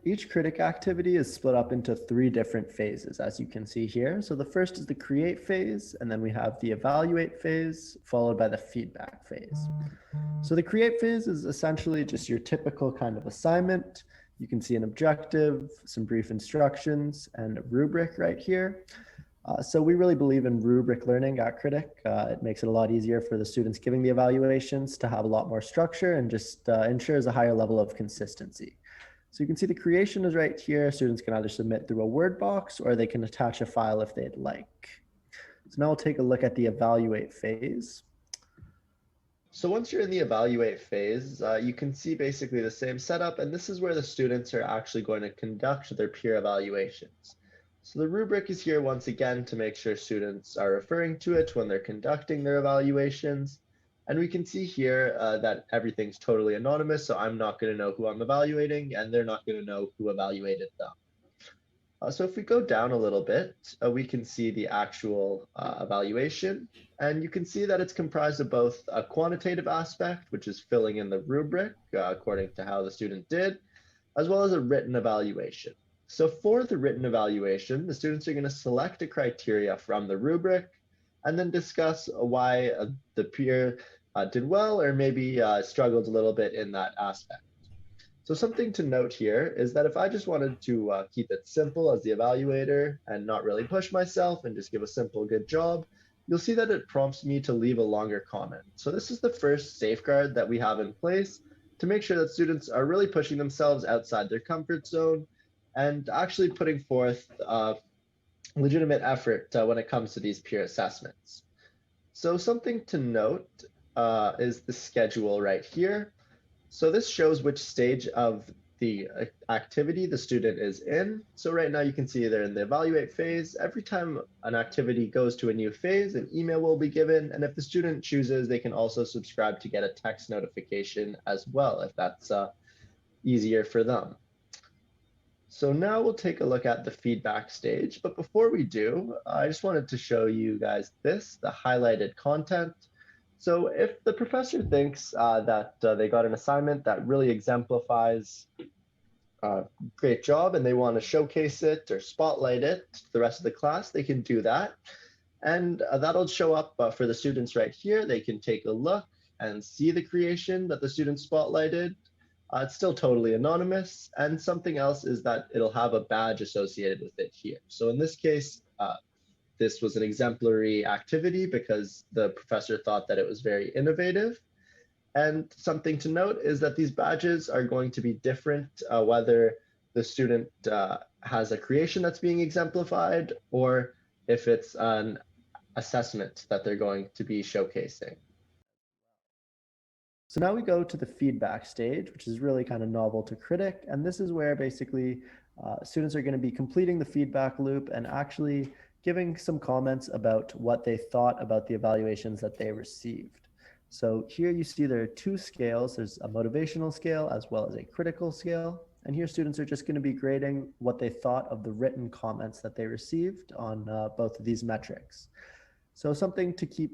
each critic activity is split up into 3 different phases, as you can see here. So the first is the create phase, and then we have the evaluate phase, followed by the feedback phase. So the create phase is essentially just your typical kind of assignment. You can see an objective, some brief instructions, and a rubric right here. So we really believe in rubric learning at Kritik. It makes it a lot easier for the students giving the evaluations to have a lot more structure and just ensures a higher level of consistency. So you can see the creation is right here. Students can either submit through a Word box or they can attach a file if they'd like. So now we'll take a look at the evaluate phase. So once you're in the evaluate phase, you can see basically the same setup, and this is where the students are actually going to conduct their peer evaluations. So the rubric is here once again to make sure students are referring to it when they're conducting their evaluations. And we can see here that everything's totally anonymous, so I'm not going to know who I'm evaluating, and they're not going to know who evaluated them. So if we go down a little bit, we can see the actual evaluation, and you can see that it's comprised of both a quantitative aspect, which is filling in the rubric according to how the student did, as well as a written evaluation. So for the written evaluation, the students are going to select a criteria from the rubric and then discuss why the peer did well or maybe struggled a little bit in that aspect. So something to note here is that if I just wanted to keep it simple as the evaluator and not really push myself and just give a simple good job, you'll see that it prompts me to leave a longer comment. So this is the first safeguard that we have in place to make sure that students are really pushing themselves outside their comfort zone and actually putting forth legitimate effort when it comes to these peer assessments. So something to note is the schedule right here. So this shows which stage of the activity the student is in. So right now you can see they're in the evaluate phase. Every time an activity goes to a new phase, an email will be given. And if the student chooses, they can also subscribe to get a text notification as well, if that's easier for them. So now we'll take a look at the feedback stage. But before we do, I just wanted to show you guys this, the highlighted content. So if the professor thinks that they got an assignment that really exemplifies great job and they want to showcase it or spotlight it to the rest of the class, they can do that. And that'll show up for the students right here. They can take a look and see the creation that the students spotlighted. It's still totally anonymous. And something else is that it'll have a badge associated with it here. So in this case, this was an exemplary activity because the professor thought that it was very innovative. And something to note is that these badges are going to be different whether the student has a creation that's being exemplified or if it's an assessment that they're going to be showcasing. So now we go to the feedback stage, which is really kind of novel to Kritik. And this is where basically students are going to be completing the feedback loop and actually giving some comments about what they thought about the evaluations that they received. So here you see there are 2 scales. There's a motivational scale as well as a critical scale. And here students are just going to be grading what they thought of the written comments that they received on both of these metrics. So something to keep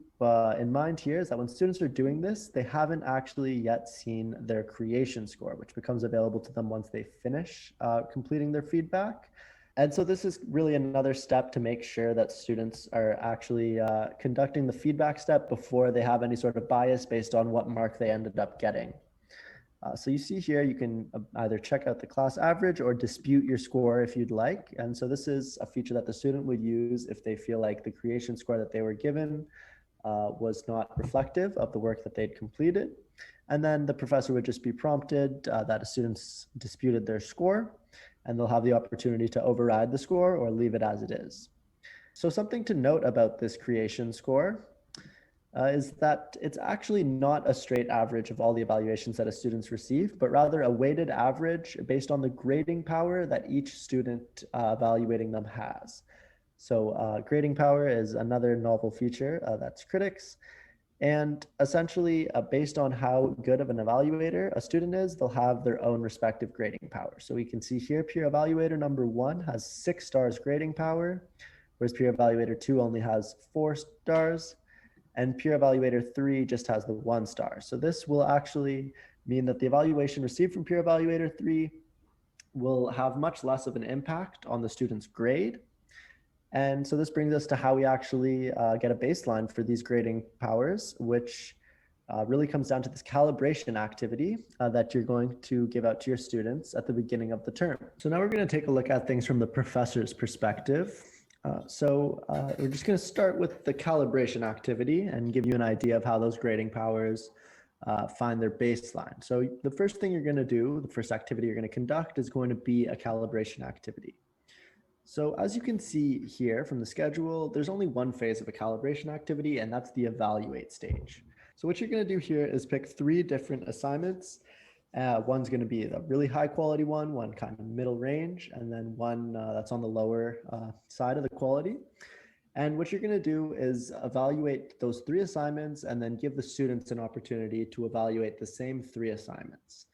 in mind here is that when students are doing this, they haven't actually yet seen their creation score, which becomes available to them once they finish completing their feedback. And so this is really another step to make sure that students are actually conducting the feedback step before they have any sort of bias based on what mark they ended up getting. So you see here, you can either check out the class average or dispute your score if you'd like. And so this is a feature that the student would use if they feel like the creation score that they were given was not reflective of the work that they'd completed. And then the professor would just be prompted that a student's disputed their score, and they'll have the opportunity to override the score or leave it as it is. So something to note about this creation score is that it's actually not a straight average of all the evaluations that a student's received, but rather a weighted average based on the grading power that each student evaluating them has. So grading power is another novel feature that's Kritik's. And essentially, based on how good of an evaluator a student is, they'll have their own respective grading power. So we can see here, peer evaluator number 1 has 6 stars grading power, whereas peer evaluator 2 only has 4 stars. And peer evaluator 3 just has the 1 star. So this will actually mean that the evaluation received from peer evaluator 3 will have much less of an impact on the student's grade. And so this brings us to how we actually get a baseline for these grading powers, which really comes down to this calibration activity that you're going to give out to your students at the beginning of the term. So now we're going to take a look at things from the professor's perspective. We're just going to start with the calibration activity and give you an idea of how those grading powers find their baseline. So the first thing you're going to do, the first activity you're going to conduct is going to be a calibration activity. So as you can see here from the schedule, there's only one phase of a calibration activity, and that's the evaluate stage. So what you're going to do here is pick 3 different assignments. One's going to be the really high quality one kind of middle range, and then one that's on the lower side of the quality. And what you're going to do is evaluate those 3 assignments and then give the students an opportunity to evaluate the same 3 assignments.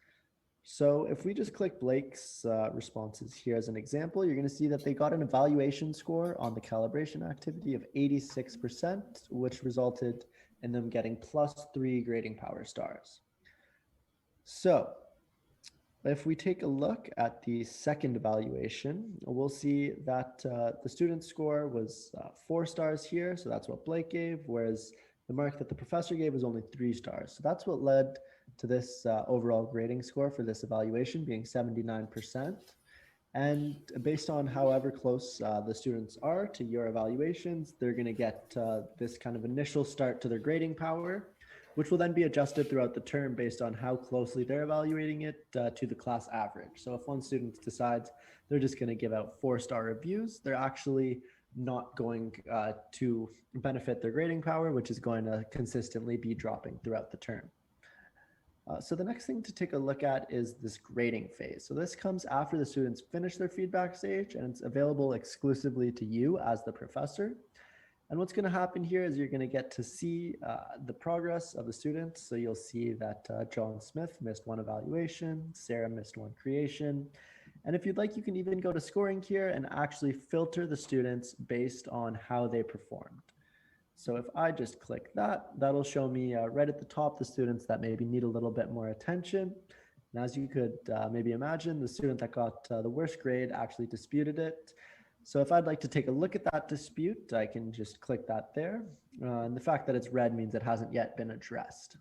So if we just click Blake's responses here as an example, you're going to see that they got an evaluation score on the calibration activity of 86%, which resulted in them getting +3 grading power stars. So if we take a look at the second evaluation, we'll see that the student score was 4 stars here. So that's what Blake gave, whereas the mark that the professor gave was only 3 stars. So that's what led to this overall grading score for this evaluation being 79%. And based on however close the students are to your evaluations, they're going to get this kind of initial start to their grading power, which will then be adjusted throughout the term based on how closely they're evaluating it to the class average. So if one student decides they're just going to give out 4-star reviews, they're actually not going to benefit their grading power, which is going to consistently be dropping throughout the term. So the next thing to take a look at is this grading phase. So this comes after the students finish their feedback stage, and it's available exclusively to you as the professor. And what's going to happen here is you're going to get to see the progress of the students. So you'll see that John Smith missed 1 evaluation, Sarah missed 1 creation. And if you'd like, you can even go to scoring here and actually filter the students based on how they performed. So if I just click that, that'll show me right at the top the students that maybe need a little bit more attention. And as you could maybe imagine, the student that got the worst grade actually disputed it. So if I'd like to take a look at that dispute, I can just click that there. And the fact that it's red means it hasn't yet been addressed.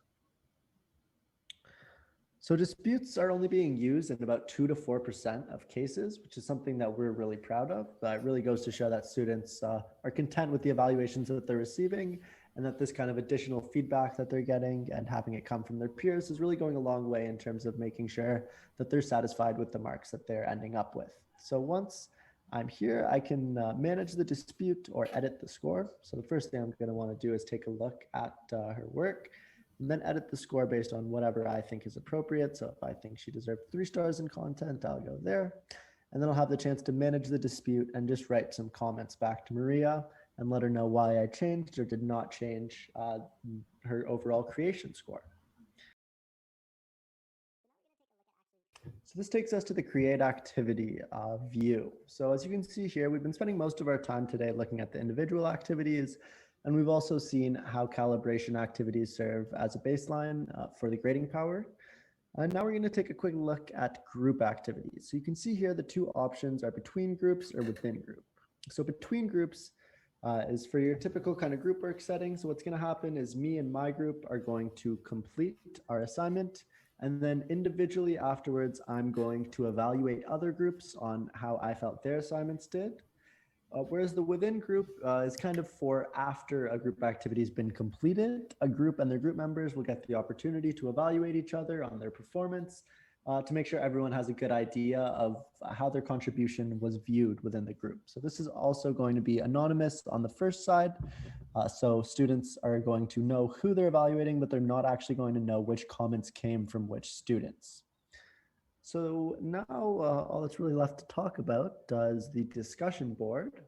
So disputes are only being used in about 2 to 4% of cases, which is something that we're really proud of. It really goes to show that students are content with the evaluations that they're receiving, and that this kind of additional feedback that they're getting and having it come from their peers is really going a long way in terms of making sure that they're satisfied with the marks that they're ending up with. So once I'm here, I can manage the dispute or edit the score. So the first thing I'm going to want to do is take a look at her work, and then edit the score based on whatever I think is appropriate. So if I think she deserved 3 stars in content, I'll go there. And then I'll have the chance to manage the dispute and just write some comments back to Maria and let her know why I changed or did not change her overall creation score. So this takes us to the create activity view. So as you can see here, we've been spending most of our time today looking at the individual activities. And we've also seen how calibration activities serve as a baseline for the grading power. And now we're going to take a quick look at group activities. So you can see here the 2 options are between groups or within group. So between groups is for your typical kind of group work setting. So what's going to happen is me and my group are going to complete our assignment. And then individually afterwards, I'm going to evaluate other groups on how I felt their assignments did. Whereas the within group is kind of for after a group activity has been completed, a group and their group members will get the opportunity to evaluate each other on their performance to make sure everyone has a good idea of how their contribution was viewed within the group. So this is also going to be anonymous on the first side. So students are going to know who they're evaluating, but they're not actually going to know which comments came from which students. So now all that's really left to talk about is the discussion board.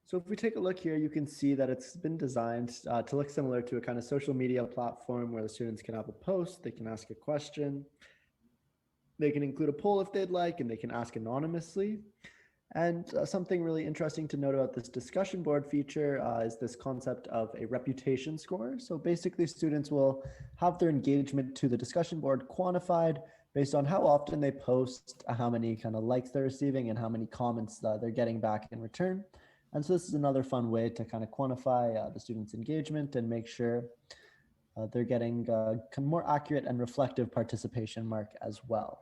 So if we take a look here, you can see that it's been designed to look similar to a kind of social media platform where the students can have a post, they can ask a question, they can include a poll if they'd like, and they can ask anonymously. And something really interesting to note about this discussion board feature is this concept of a reputation score. So basically students will have their engagement to the discussion board quantified based on how often they post, how many kind of likes they're receiving, and how many comments they're getting back in return. And so this is another fun way to kind of quantify the students' engagement and make sure they're getting more accurate and reflective participation mark as well.